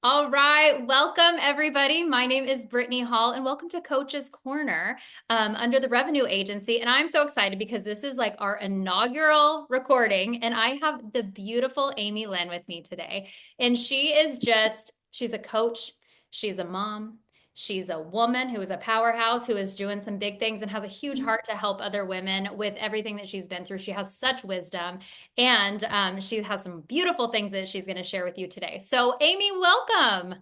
All right, welcome everybody. My name is Brittney Hall, and welcome to Coach's Corner under the Revenue Agency. And I'm so excited because this is like our inaugural recording, and I have the beautiful Amy Lynn with me today. And she's a coach, she's a mom, she's a woman who is a powerhouse, who is doing some big things and has a huge heart to help other women with everything that she's been through. She has such wisdom. And she has some beautiful things that she's going to share with you today. So, Amy, welcome.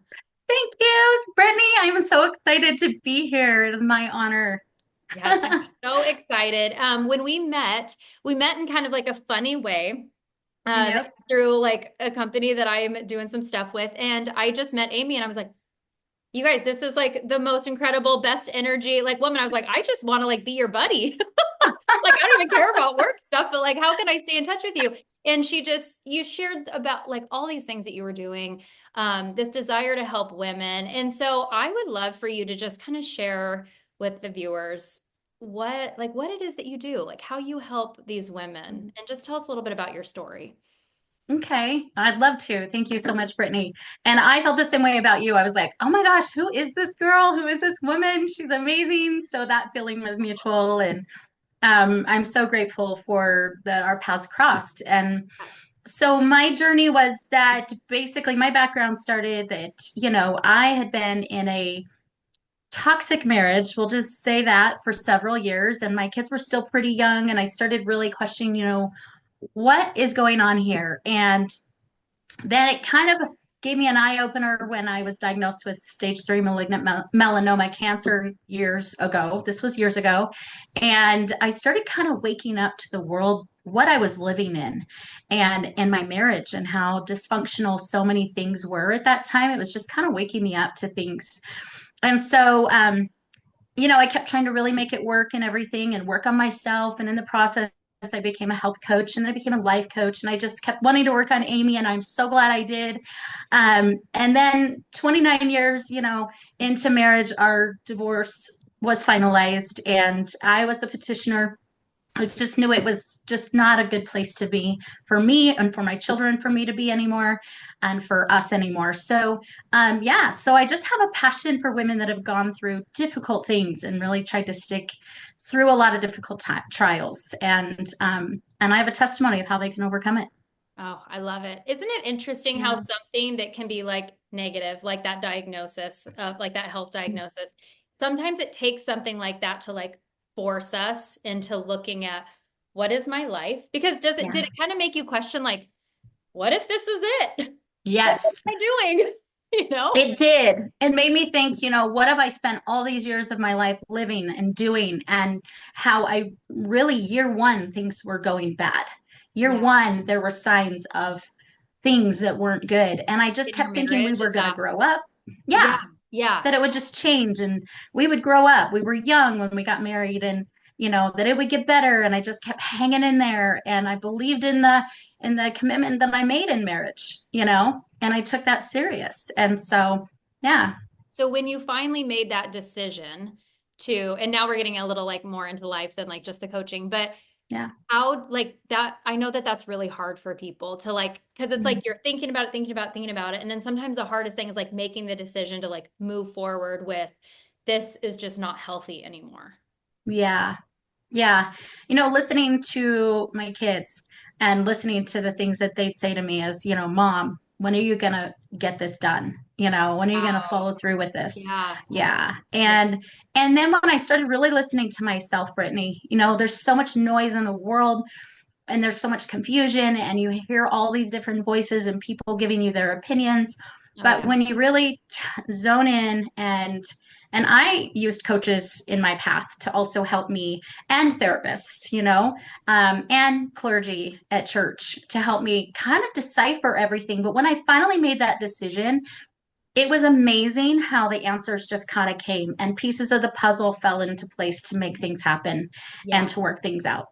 Thank you, Brittany. I'm so excited to be here. It is my honor. Yes, I'm so excited. When we met in kind of like a funny way Yep. through like a company that I'm doing some stuff with. And I just met Amy and I was like, you guys, this is like the most incredible, best energy, like woman. I was like, I just want to like be your buddy. Like, I don't even care about work stuff, but like, how can I stay in touch with you? And you shared about like all these things that you were doing, this desire to help women. And so I would love for you to just kind of share with the viewers what it is that you do, like how you help these women, and just tell us a little bit about your story. Okay. I'd love to. Thank you so much, Brittany. And I felt the same way about you. I was like, oh my gosh, who is this girl? Who is this woman? She's amazing. So that feeling was mutual. And I'm so grateful for that our paths crossed. And Yes. so my journey was that basically my background started that, I had been in a toxic marriage, we'll just say that, for several years, and my kids were still pretty young, and I started really questioning, what is going on here? And then it kind of gave me an eye opener when I was diagnosed with stage 3 malignant melanoma cancer years ago. This was years ago. And I started kind of waking up to the world, what I was living in, and my marriage, and how dysfunctional so many things were at that time. It was just kind of waking me up to things. And so, I kept trying to really make it work and everything and work on myself. And in the process, I became a health coach and then I became a life coach. And I just kept wanting to work on Amy. And I'm so glad I did. And then 29 years, into marriage, our divorce was finalized. And I was the petitioner. I just knew it was just not a good place to be for me and for my children, for me to be anymore, and for us anymore. So, yeah, so I just have a passion for women that have gone through difficult things and really tried to stick through a lot of difficult trials, and I have a testimony of how they can overcome it. Oh, I love it. Isn't it interesting how Yeah. something that can be like negative, like that diagnosis, like that health diagnosis, sometimes it takes something like that to like force us into looking at what is my life? Because did Yeah. it kind of make you question like, what if this is it? Like, what Yes. am I doing? You know? It did. It made me think, what have I spent all these years of my life living and doing, and how I really, year one, things were going bad. Year Yeah. one, there were signs of things that weren't good. And I just In your kept thinking we marriage, were is going to that? grow up. Yeah. Yeah, Yeah. that it would just change and we would grow up. We were young when we got married, and that it would get better, and I just kept hanging in there, and I believed in the commitment that I made in marriage, and I took that serious. And so, yeah. So when you finally made that decision and now we're getting a little like more into life than like just the coaching, but Yeah. how like that, I know that that's really hard for people to like, because it's Mm. like you're thinking about it, thinking about it. And then sometimes the hardest thing is like making the decision to like move forward with this is just not healthy anymore. Yeah. Yeah. Listening to my kids and listening to the things that they'd say to me is, Mom, when are you going to get this done? When are you going to Wow. follow through with this? Yeah. Yeah. Yeah. And then when I started really listening to myself, Brittany, there's so much noise in the world and there's so much confusion, and you hear all these different voices and people giving you their opinions. Oh, But yeah. when you really zone in, and I used coaches in my path to also help me, and therapists, and clergy at church to help me kind of decipher everything. But when I finally made that decision, it was amazing how the answers just kind of came and pieces of the puzzle fell into place to make things happen and Yeah. to work things out.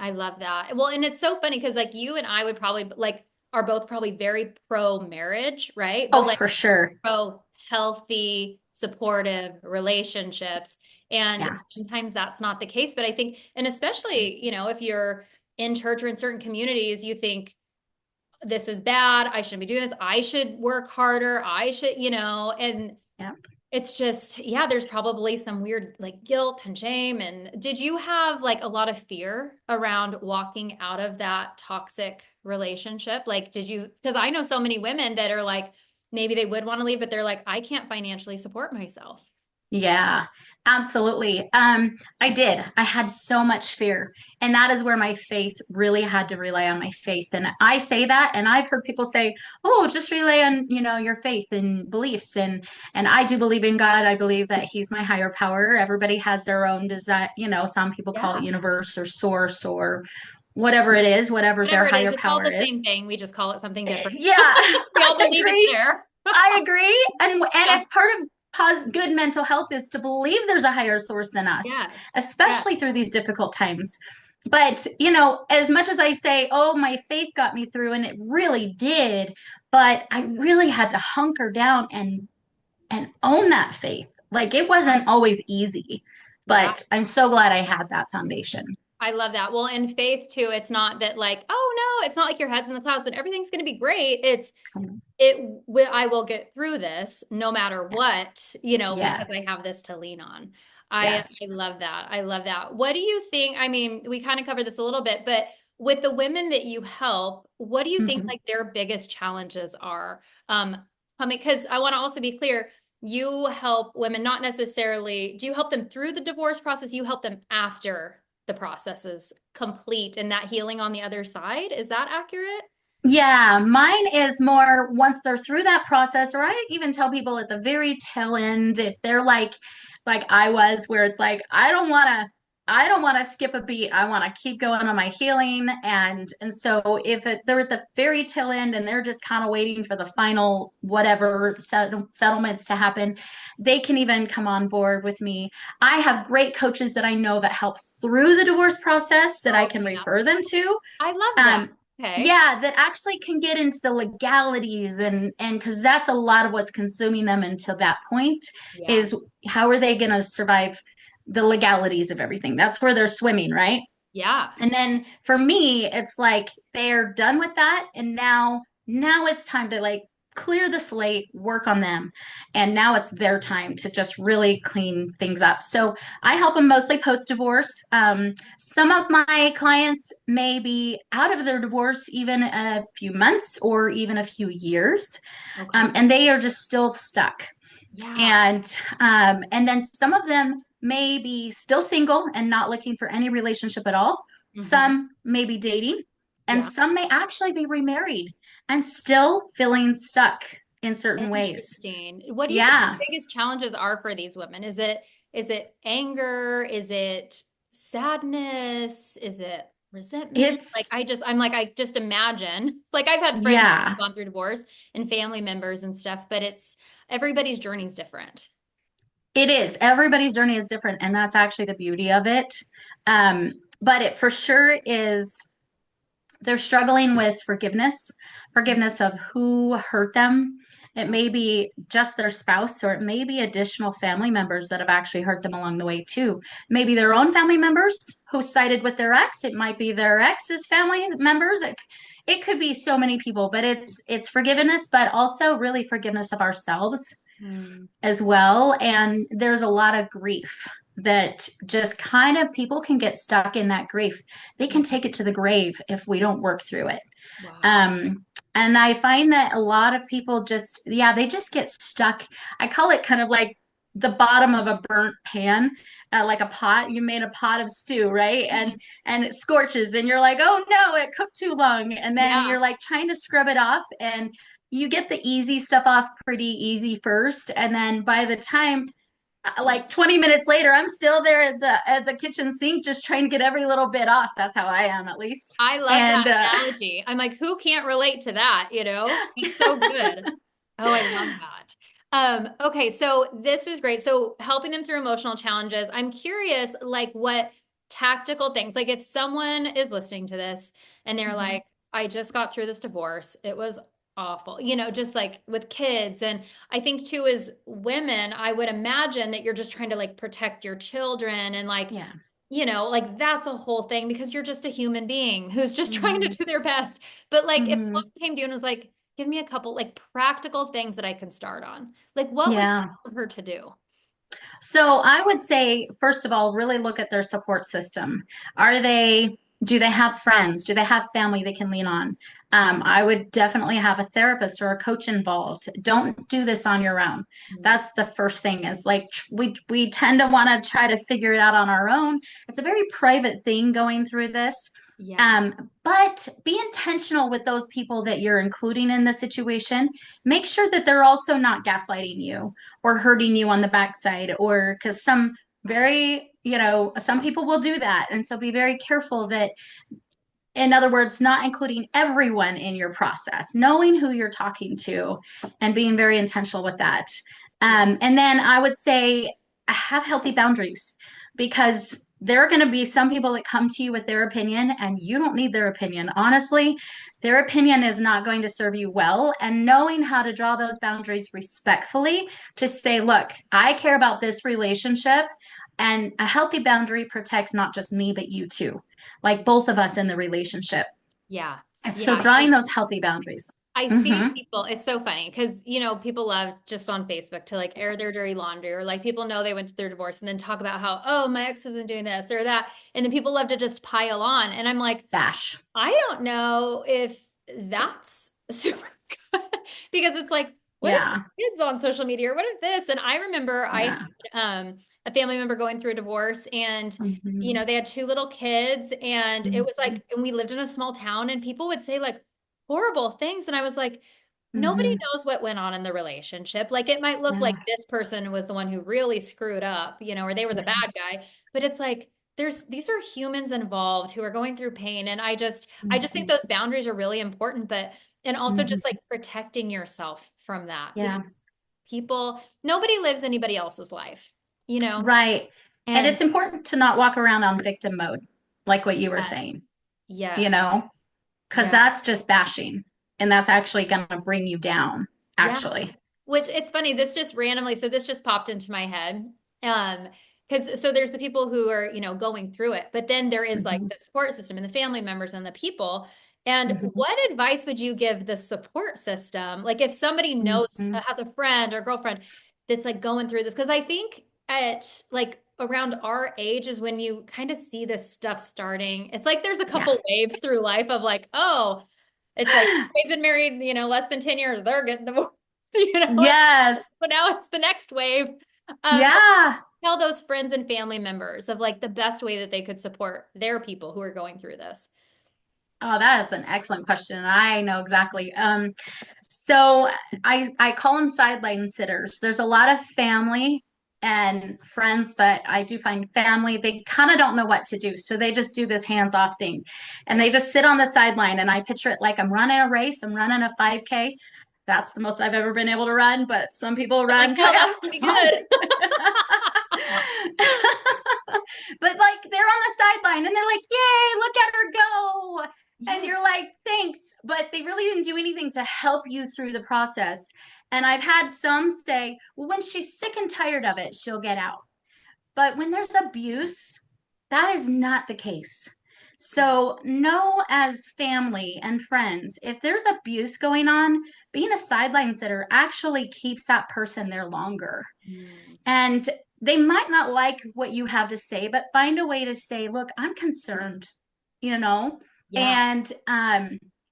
I love that. Well, and it's so funny because like you and I would probably like are both probably very pro marriage, right? Oh, But like for sure. pro healthy, supportive relationships. And Yeah. sometimes that's not the case. But I think, and especially, if you're in church or in certain communities, you think, this is bad. I shouldn't be doing this. I should work harder. I should, and Yeah. it's just, yeah, there's probably some weird like guilt and shame. And did you have like a lot of fear around walking out of that toxic relationship? Like, did you, because I know so many women that are like, maybe they would want to leave, but they're like, I can't financially support myself. Yeah, absolutely. I did. I had so much fear, and that is where my faith really had to rely on my faith. And I say that, and I've heard people say, "Oh, just rely on, your faith and beliefs." And I do believe in God. I believe that He's my higher power. Everybody has their own desire. Some people call it Yeah. universe or source or whatever it is, whatever their Whatever it is, higher it's all power the is. same thing. We just call it something different. Yeah, We all I believe it's agree. there. I agree. And Yeah. it's part of good mental health is to believe there's a higher source than us, Yes. Yeah. especially through these difficult times. But, as much as I say, oh, my faith got me through, and it really did, but I really had to hunker down and own that faith. Like it wasn't always easy, Yeah. but I'm so glad I had that foundation. I love that. Well, in faith too, it's not that like, oh no, it's not like your head's in the clouds and everything's going to be great. I will get through this no matter what, because I Yes. have this to lean on. I Yes. love that. I love that. What do you think? I mean, we kind of covered this a little bit, but with the women that you help, what do you think Mhm. like their biggest challenges are? Because I want to also be clear, you help women not necessarily, do you help them through the divorce process? You help them after the process is complete and that healing on the other side. Is that accurate? Yeah, mine is more once they're through that process, or I even tell people at the very tail end if they're like I was, where it's like I don't want to skip a beat. I want to keep going on my healing, and so if they're at the very tail end and they're just kind of waiting for the final whatever settlements to happen, they can even come on board with me. I have great coaches that I know that help through the divorce process that I can Okay, that's refer them to. I love that. Um, Okay. yeah, that actually can get into the legalities and because that's a lot of what's consuming them until that point Yeah. is how are they going to survive the legalities of everything? That's where they're swimming, right? Yeah. And then for me, it's like they're done with that, and now it's time to like clear the slate, work on them, and now it's their time to just really clean things up. So I help them mostly post divorce. Some of my clients may be out of their divorce even a few months or even a few years, Okay. and they are just still stuck. Yeah. And then some of them may be still single and not looking for any relationship at all. Hmm. Some may be dating, and Yeah. some may actually be remarried and still feeling stuck in certain ways. Interesting. What do you think the Yeah, biggest challenges are for these women? Is it anger? Is it sadness? Is it resentment? Like it's I just imagine. Like I've had friends who've yeah, gone through divorce and family members and stuff, but it's everybody's journey is different. it is. Everybody's journey is different, and that's actually the beauty of it. But it for sure is they're struggling with forgiveness of who hurt them. It Yeah. may be just their spouse, or it may be additional family members that have actually hurt them along the way, too. Maybe their own family members who sided with their ex. It might be their ex's family members. It could be so many people, but it's forgiveness, but also really forgiveness of ourselves Mm. as well. And there's a lot of grief that just kind of people can get stuck in that grief. They can take it to the grave if we don't work through it. Wow. Um, and I find that a lot of people just, yeah, they just get stuck. I call it kind of like the bottom of a burnt pan, like a pot. You made a pot of stew, right? And Mhm. and it scorches, and you're like, oh no, it cooked too long. And then Yeah. you're like trying to scrub it off, and you get the easy stuff off pretty easy first, and then by the time like 20 minutes later, I'm still there at the kitchen sink just trying to get every little bit off. That's how I am, at least. I love that And analogy. I'm like, who can't relate to that, It's so good. Oh, I love that. Okay, so this is great. So helping them through emotional challenges. I'm curious, like what tactical things, like if someone is listening to this and they're Mhm. like, I just got through this divorce. It was awful, just like with kids. And I think too, as women, I would imagine that you're just trying to like protect your children and like Yeah. you know, like that's a whole thing because you're just a human being who's just trying to Hmm. do their best. But like if someone Hmm. came to you and was like, give me a couple like practical things that I can start on, like what would you Yeah. want her to do? So I would say, first of all, really look at their support system. Do they have friends? Do they have family they can lean on? I would definitely have a therapist or a coach involved. Don't do this on your own. Mm. That's the first thing is like we tend to want to try to figure it out on our own. It's a very private thing going through this. Yeah. But be intentional with those people that you're including in the situation. Make sure that they're also not gaslighting you or hurting you on the backside, or because some people will do that. And so be very careful that, in other words, not including everyone in your process, knowing who you're talking to and being very intentional with that. Yeah. And then I would say have healthy boundaries, because there are going to be some people that come to you with their opinion and you don't need their opinion. Honestly, their opinion is not going to serve you well. And knowing how to draw those boundaries respectfully to say, look, I care about this relationship. And a healthy boundary protects not just me, but you too, like both of us in the relationship. Yeah. And so Yeah. drawing those healthy boundaries. I see Mm-hmm. people, it's so funny because, you know, people love just on Facebook to like air their dirty laundry or like people know they went to their divorce and then talk about how, oh, my ex wasn't doing this or that. And then people love to just pile on. And I'm like, Bash. I don't know if that's super good because it's like, what if Yeah. kids on social media or what if this? And I remember I Yeah. had a family member going through a divorce and you Mm-hmm. know they had two little kids and it was Mm-hmm. like and we lived in a small town and people would say like horrible things and I was like nobody Mm-hmm. knows what went on in the relationship. Like it might look like Yeah. this person was the one who really screwed up, you know, or they were the Yeah. bad guy, but it's like there's these are humans involved who are going through pain and I just think Mm-hmm. those boundaries are really important but and also just Mm-hmm. like protecting yourself from that Yeah. because people nobody lives anybody else's life, you know? Right. And And it's important to not walk around on victim mode, like what you were yes, saying, you yes, know, because yeah, that's just bashing. And that's actually going to bring you down, yeah. actually. Which it's funny, this just randomly, so this just popped into my head. Because so there's the people who are, you know, going through it, but then there is like Mm-hmm. the support system and the family members and the people. And Mm-hmm. what advice would you give the support system? Like if somebody knows, Mm-hmm. has a friend or girlfriend that's like going through this, because I think at like around our age is when you kind of see this stuff starting. It's like there's a Yeah. couple waves through life of like, oh, it's like they've been married, you know, less than 10 years, they're getting divorced, you know, Yes. but now it's the next wave. But Yeah. tell those friends and family members of like the best way that they could support their people who are going through this. Oh, that is an excellent question. I know exactly. So I call them sideline sitters. There's a lot of family and friends, but I do find family, they kind of don't know what to do. So they just do this hands-off thing. And Yeah. they just sit on the sideline and I picture it like I'm running a race, I'm running a 5K. That's the most I've ever been able to run, but some people I'm like, run hell, that's pretty triathlons. good. But like they're on the sideline and they're like, yay, look at her go. And Yeah. you're like, thanks. But they really didn't do anything to help you through the process. And I've had some say, well, when she's sick and tired of it, she'll get out. But when there's abuse, that is not the case. So, know as family and friends, if there's abuse going on, being a sideline sitter actually keeps that person there longer. Mm. And they might not like what you have to say, but find a way to say, look, I'm concerned, you know, Yeah. and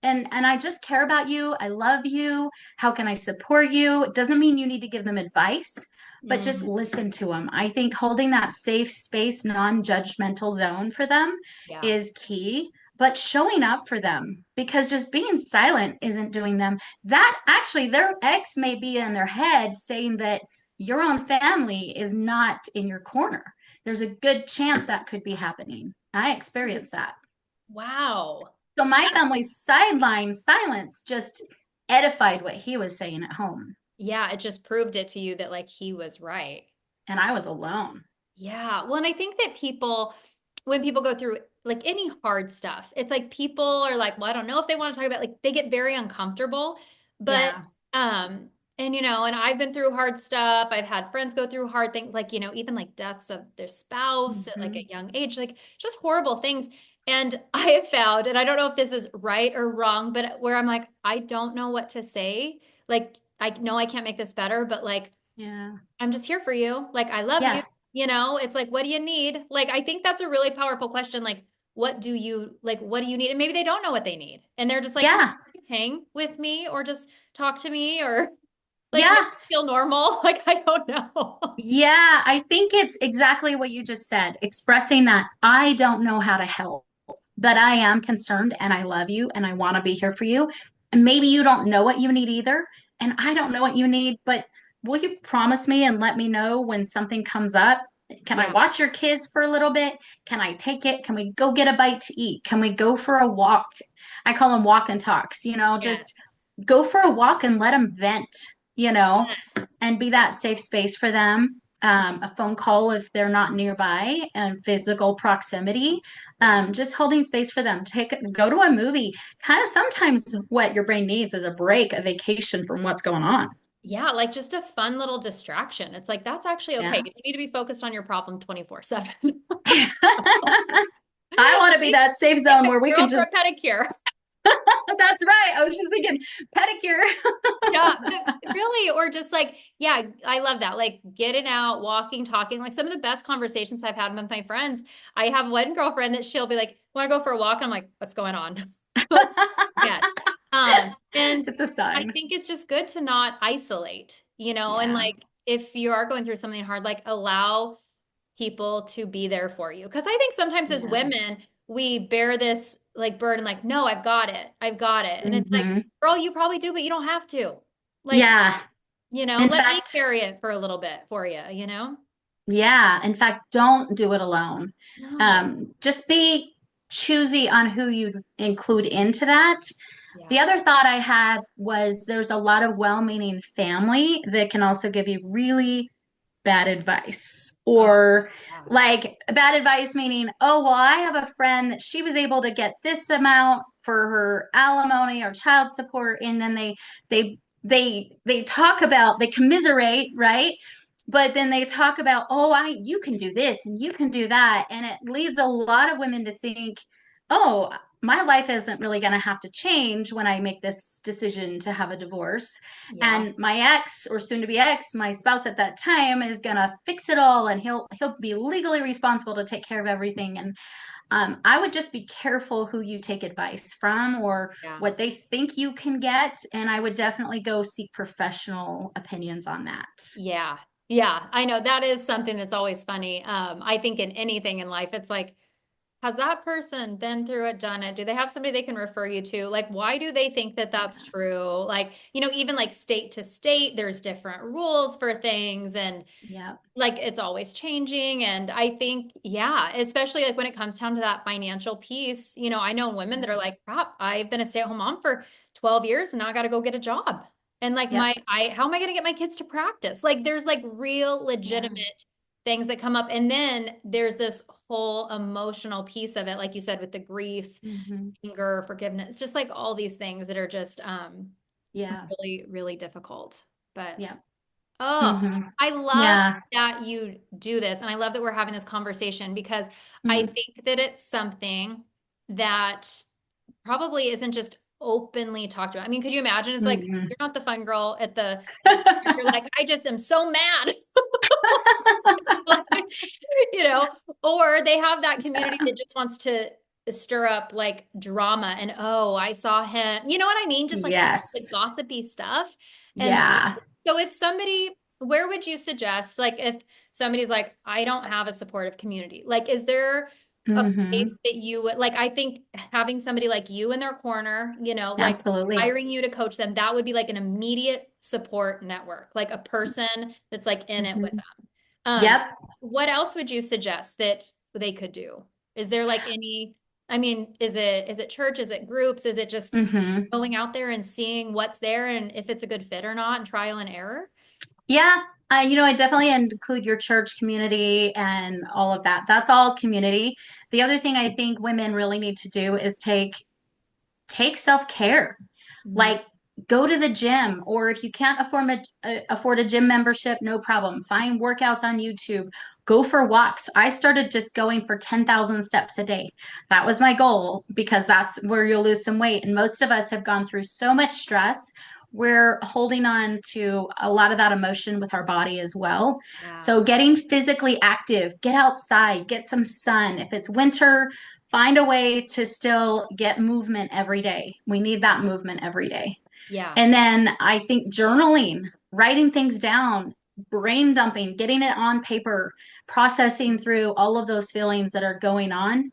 and I just care about you. I love you. How can I support you? It doesn't mean you need to give them advice, but just Mm. listen to them. I think holding that safe space, non-judgmental zone for them Yeah. is key. But showing up for them, because just being silent isn't doing them. That actually, their ex may be in their head saying that your own family is not in your corner. There's a good chance that could be happening. I experienced that. Wow. So my family's sideline silence just edified what he was saying at home. Yeah, it just proved it to you that like he was right. And I was alone. Yeah. Well, and I think that people, when people go through like any hard stuff, it's like people are like, well, I don't know if they want to talk about like they get very uncomfortable. But Yeah. um And, and I've been through hard stuff. I've had friends go through hard things, like, even like deaths of their spouse at like Hmm. a young age, like just horrible things. And I have found, and I don't know if this is right or wrong, but where I'm like, I don't know what to say. Like, I know I can't make this better, but like, Yeah. I'm just here for you. Like, I love you. Yeah. It's like, what do you need? Like, I think that's a really powerful question. Like, what do you need? And maybe they don't know what they need. And they're just like, hey, Yeah. hang with me or just talk to me or like make Yeah. me feel normal. Like, I don't know. Yeah. I think it's exactly what you just said, expressing that I don't know how to help, but I am concerned and I love you and I want to be here for you. And maybe you don't know what you need either. And I don't know what you need, but will you promise me and let me know when something comes up? Can I Yeah. watch your kids for a little bit? Can I take it? Can we go get a bite to eat? Can we go for a walk? I call them walk and talks, Yeah. just go for a walk and let them vent, Yes. and be that safe space for them. A phone call if they're not nearby and physical proximity, Yeah. just holding space for them. Go to a movie. Kind of sometimes what your brain needs is a break, a vacation from what's going on. Yeah. Like just a fun little distraction. It's like, that's actually okay. Yeah. You need to be focused on your problem 24/7. I want to be Take that safe take zone a where we can girl for a just, pedicure. that's right. I was just thinking pedicure. Yeah, but really, or just like, yeah, I love that. Like getting out, walking, talking. Like some of the best conversations I've had with my friends. I have one girlfriend that she'll be like, "Want to go for a walk?" I'm like, "What's going on?" Like, yes. And It's a I sign. think it's just good to not isolate, and Yeah. like if you are going through something hard, like allow people to be there for you. Because I think sometimes as Yeah. women, we bear this like burden, like, no, I've got it. I've got it. And it's like, Hmm. girl, you probably do, but you don't have to. Like, Yeah. In let me fact, carry it for a little bit for you. yeah. In fact, don't do it alone. No. Just be choosy on who you include into that. The Yeah. other thought I had was there's a lot of well-meaning family that can also give you really bad advice, Oh, or yeah. like bad advice meaning, oh well, I have a friend that she was able to get this amount for her alimony or child support, and then they talk about, they commiserate, right? But then they talk about, oh, I you can do this and you can do that, and it leads a lot of women to think, oh, my life isn't really going to have to change when I make this decision to have a divorce. Yeah. And my ex, or soon to be ex, my spouse at that time, is going to fix it all, and he'll be legally responsible to take care of everything. And I would just be careful who you take advice from or Yeah. what they think you can get, and I would definitely go seek professional opinions on that. Yeah. Yeah. I know that is something that's always funny. I think in anything in life, it's like, has that person been through it, done it? Do they have somebody they can refer you to? Like, why do they think that that's Yeah. true? Like, even like state to state, there's different rules for things. And Yeah. like it's always changing. And I think, yeah, especially like when it comes down to that financial piece, I know women that are like, crap, I've been a stay-at-home mom for 12 years and now I got to go get a job. And like Yep. how am I going to get my kids to practice? Like there's like real Yeah. legitimate things that come up. And then there's this whole emotional piece of it, like you said, with the grief, Hmm. anger, forgiveness, just like all these things that are just Yeah. really, really difficult. But Yeah. oh, Hmm. I love Yeah. that you do this. And I love that we're having this conversation because I Mm. think that it's something that probably isn't just openly talked about. I mean, could you imagine? It's like Mm-mm. you're not the fun girl at the time. You're like, I just am so mad. Like, you know, or they have that community that just wants to stir up like drama and oh, I saw him. You know what I mean? Just like all the Yes. gossipy stuff. And Yeah. so if somebody, where would you suggest, like if somebody's like, I don't have a supportive community, like is there a Hmm. place that you would like? I think having somebody like you in their corner, like Absolutely. hiring you to coach them, that would be like an immediate support network, like a person that's like in it with Hmm. them. Um, Yep. what else would you suggest that they could do? Is there like any, I mean, is it church? Is it groups? Is it just Hmm. going out there and seeing what's there and if it's a good fit or not and trial and error? Yeah. I definitely include your church community and all of that. That's all community. The other thing I think women really need to do is take self-care. Mhm. Like go to the gym, or if you can't afford a gym membership, no problem. Find workouts on YouTube. Go for walks. I started just going for 10,000 steps a day. That was my goal because that's where you'll lose some weight. And most of us have gone through so much stress. We're holding on to a lot of that emotion with our body as well. Yeah. So, getting physically active, get outside, get some sun. If it's winter, find a way to still get movement every day. We need that movement every day. Yeah. And then I think journaling, writing things down, brain dumping, getting it on paper, processing through all of those feelings that are going on,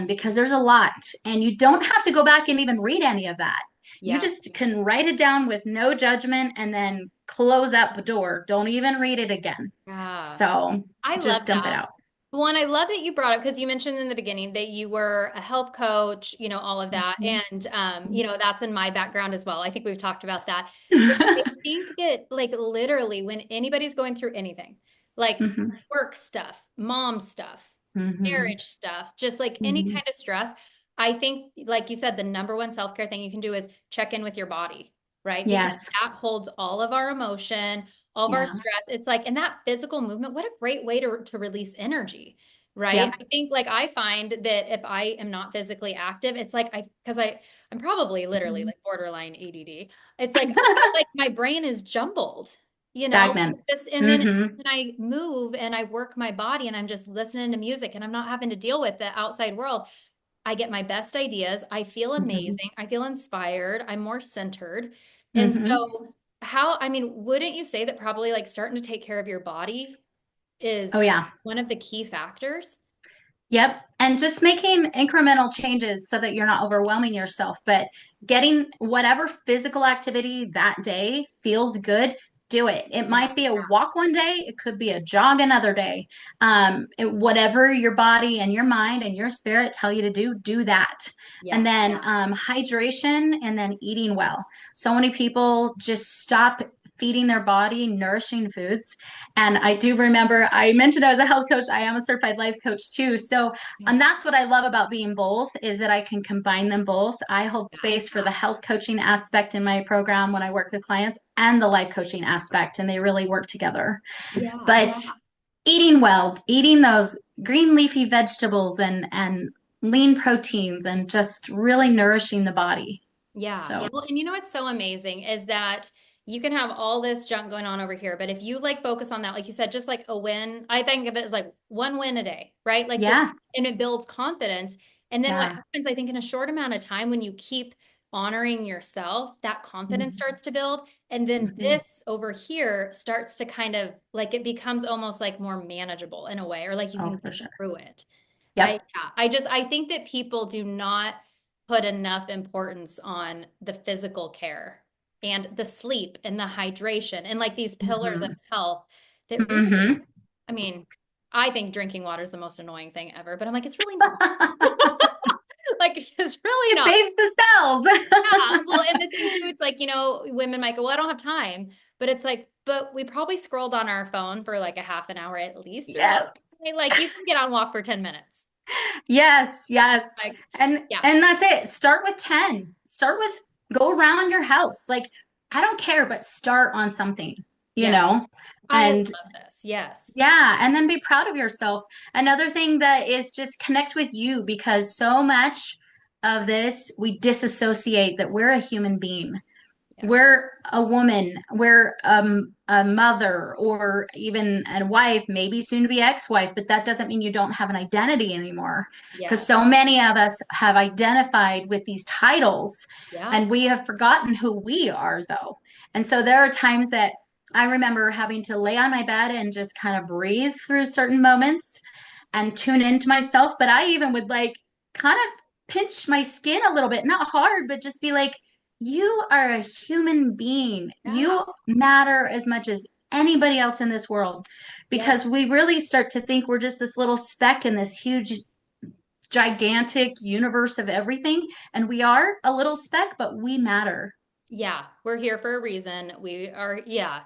because there's a lot. And you don't have to go back and even read any of that. You Yeah. just can write it down with no judgment and then close out the door. Don't even read it again. Yeah. So I love just dump it that. out. One, I love that you brought up because you mentioned in the beginning that you were a health coach, all of that. Mhm. And that's in my background as well. I think we've talked about that. But I think that like literally when anybody's going through anything, like Mhm. work stuff, mom stuff, Mhm. marriage stuff, just like any Mhm. kind of stress, I think, like you said, the number one self-care thing you can do is check in with your body, right? Because Yes. that holds all of our emotion, all of our Yeah. stress. It's like, and that physical movement, what a great way to release energy, right? Yep. I think like I find that if I am not physically active, it's like I'm probably literally Mhm. like borderline ADD. It's like I feel like my brain is jumbled, Stagnant. just and then Hmm. when I move and I work my body and I'm just listening to music and I'm not having to deal with the outside world, I get my best ideas. I feel Hmm. amazing. I feel inspired. I'm more centered. And Hmm. so, I mean, wouldn't you say that probably like starting to take care of your body Oh, is yeah. one of the key factors? Yep. And just making incremental changes so that you're not overwhelming yourself, but getting whatever physical activity that day feels good, do it. It Yeah. might be a walk one day, it could be a jog another day. Whatever your body and your mind and your spirit tell you to do, do that. And Yeah. then hydration and then eating well. So many people just stop feeding their body nourishing foods. And I do remember I mentioned I was a health coach. I am a certified life coach too. So, Yeah. and that's what I love about being both is that I can combine them both. I hold space for the health coaching aspect in my program when I work with clients and the life coaching aspect, and they really work together. Yeah. But eating well, eating those green leafy vegetables and lean proteins and just really nourishing the body. Yeah. So, Well, and what's so amazing is that you can have all this junk going on over here, but if you like focus on that, like you said, just like a win, I think of it as like one win a day, right? Like just, yeah, and it builds confidence. And then what yeah. happens, I think, in a short amount of time, when you keep honoring yourself, that confidence Mm-hmm. starts to build. And then Mm-hmm. this over here starts to kind of like it becomes almost like more manageable in a way, or like you Oh, can for get sure. through it. Yep. I think that people do not put enough importance on the physical care and the sleep and the hydration and like these pillars of Mm-hmm. health that really, Mm-hmm. I mean, I think drinking water is the most annoying thing ever, but I'm like, it's really not. Like, it's really It not. bathes the cells. Yeah. Well, and the thing too, it's like, women might go, well, I don't have time. But it's like, but we probably scrolled on our phone for like a half an hour at least throughout Yes. the day. Like, you can get on walk for 10 minutes. Yes, yes. Like, And yeah. and that's it. Start with 10. Start with go around your house. Like I don't care, but start on something, you Yeah. know? I And love this. Yes. yeah, and then be proud of yourself. Another thing that is just connect with you because so much of this we disassociate that we're a human being. Yeah. We're a woman, we're a mother, or even a wife, maybe soon to be ex-wife, but that doesn't mean you don't have an identity anymore. Because Yes. so many of us have identified with these titles Yeah. and we have forgotten who we are, though. And so there are times that I remember having to lay on my bed and just kind of breathe through certain moments and tune into myself. But I even would like kind of pinch my skin a little bit, not hard, but just be like, you are a human being. Yeah. You matter as much as anybody else in this world Yes. because we really start to think we're just this little speck in this huge, gigantic universe of everything. And we are a little speck, but we matter. Yeah, we're here for a reason. We are, yeah,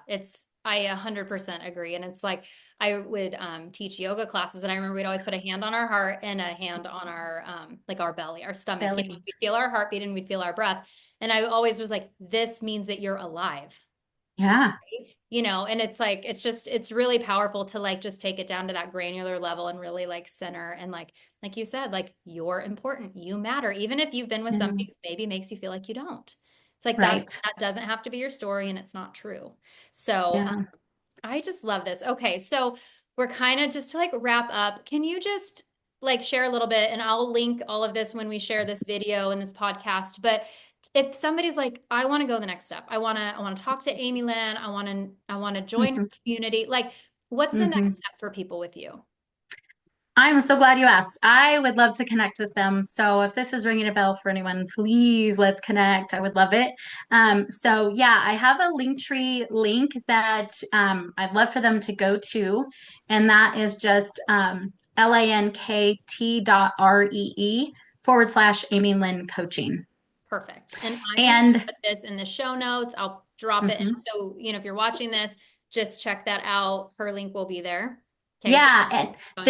I 100% agree. And it's like, I would teach yoga classes, and I remember we'd always put a hand on our heart and a hand on our, like our belly, our stomach. You know, Belly. we'd feel our heartbeat and we'd feel our breath. And I always was like, this means that you're alive. Yeah. You know, and it's like it's really powerful to like just take it down to that granular level and really like center and like you said, like you're important, you matter, even if you've been with Yeah. somebody who maybe makes you feel like you don't. It's like Right. that doesn't have to be your story, and it's not true. So Yeah. I just love this. Okay, so we're kind of just to like wrap up. Can you just like share a little bit, and I'll link all of this when we share this video and this podcast. But if somebody's like, I want to go the next step. I want to talk to Amy Lynn. I want to join her Hmm. community. Like, what's the next Hmm. step for people with you? I'm so glad you asked. I would love to connect with them. So if this is ringing a bell for anyone, please let's connect. I would love it. So yeah, I have a Linktree link that I'd love for them to go to, and that is just linkt.ree / Amy Lynn coaching. Perfect. And I am going to And put this in the show notes. I'll drop it in. mhm. So, if you're watching this, just check that out. Her link will be there. Okay, so Yeah, and fun.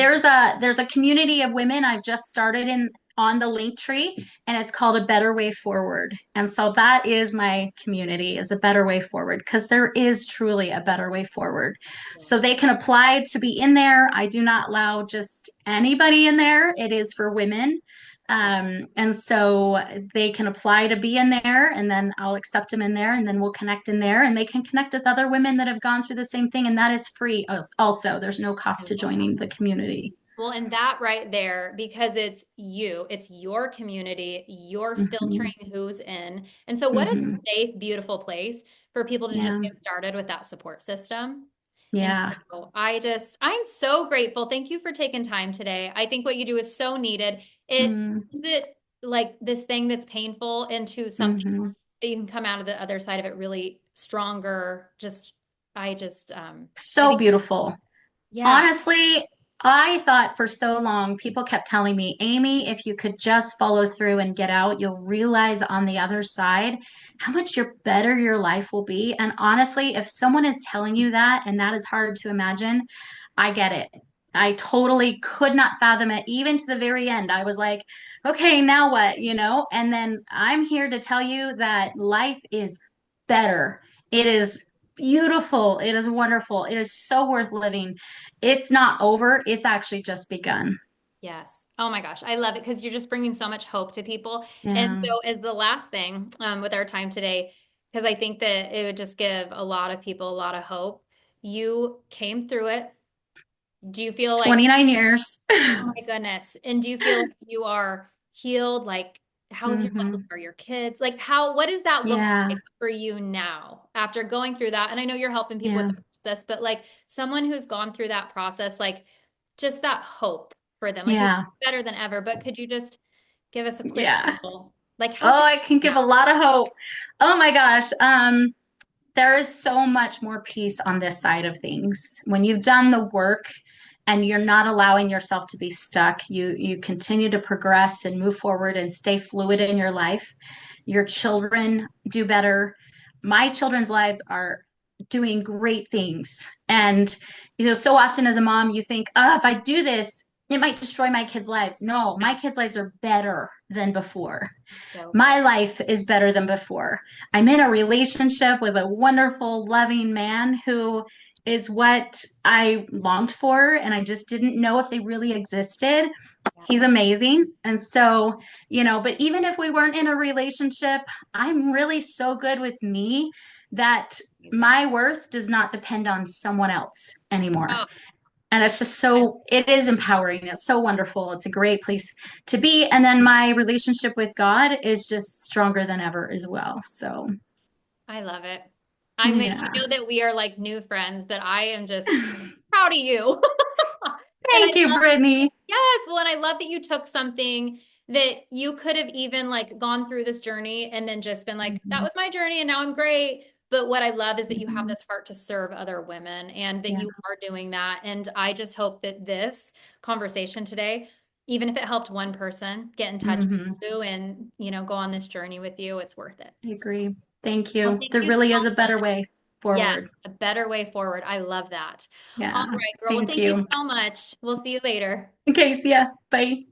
there's a community of women I've just started in on the link tree, and it's called A Better Way Forward. And so that is my community, is a better way forward, because there is truly a better way forward. So Yes. they can apply to be in there. I do not allow just anybody in there. It is for women. And so they can apply to be in there, and then I'll accept them in there, and then we'll connect in there, and they can connect with other women that have gone through the same thing, and that is free also. There's no I cost to love joining the that. community. Well, and that right there, because it's your community, you're Hmm. filtering who's in. And so, what a Hmm. safe, beautiful place for people to just Yeah. get started with that support system. And Yeah. so, I'm so grateful. Thank you for taking time today. I think what you do is so needed. Mm. It like this thing that's painful into something Hmm. that you can come out of the other side of it really stronger. I So think, beautiful. yeah, Honestly, I thought for so long, people kept telling me, Amy, if you could just follow through and get out, you'll realize on the other side how much better your life will be. And honestly, if someone is telling you that, and that is hard to imagine, I get it. I totally could not fathom it, even to the very end. I was like, okay, now what, And then I'm here to tell you that life is better. It is beautiful. It is wonderful. It is so worth living. It's not over. It's actually just begun. yes. Oh my gosh, I love it because you're just bringing so much hope to people. And Yeah. so, as the last thing with our time today, because I think that it would just give a lot of people a lot of hope. You came through it. Do you feel like, 29 years. oh my goodness, and do you feel like you are healed? Like, how's your life? Hmm. Are your kids? Like, what does that look Yeah. like for you now after going through that? And I know you're helping people with Yeah. the process, but like someone who's gone through that process, like just that hope for them, like you feel Yeah. better than ever. But could you just give us a quick Yeah. little, like, how's Oh, your I can now? give a lot of hope. Oh my gosh. There is so much more peace on this side of things. When you've done the work and you're not allowing yourself to be stuck, you continue to progress and move forward and stay fluid in your life. Your children do better. My children's lives are doing great things. And so often as a mom, you think, oh, if I do this, it might destroy my kids' lives. No, my Yeah, kids' lives are better than before. it's so good. My life is better than before. I'm in a relationship with a wonderful, loving man who is what I longed for, and I just didn't know if they really existed. He's Yeah, amazing. And so, but even if we weren't in a relationship, I'm really so good with me that amazing. my worth does not depend on someone else anymore. Oh, And it's just I, it is empowering. It's so wonderful. It's a great place to be. And then my relationship with God is just stronger than ever as well. So, I love it. I yeah. know that we are like new friends, but I am just proud of you. And I Thank you, love, Brittany. yes, well, and I love that you took something that you could have even like gone through this journey and then just been like, that Mhm. was my journey and now I'm great. But what I love is that you have Mhm. this heart to serve other women and that Yeah. you are doing that. And I just hope that this conversation today Even if it helped one person get in touch Hmm. with you and, go on this journey with you, it's worth it. I So, agree. Thank well, you. thank There you so really is a better much. way forward. Yes, a better way forward. I love that. All Yeah. right, girl. Well, Thank thank you you. so much. We'll see you later. Okay, see ya. Bye.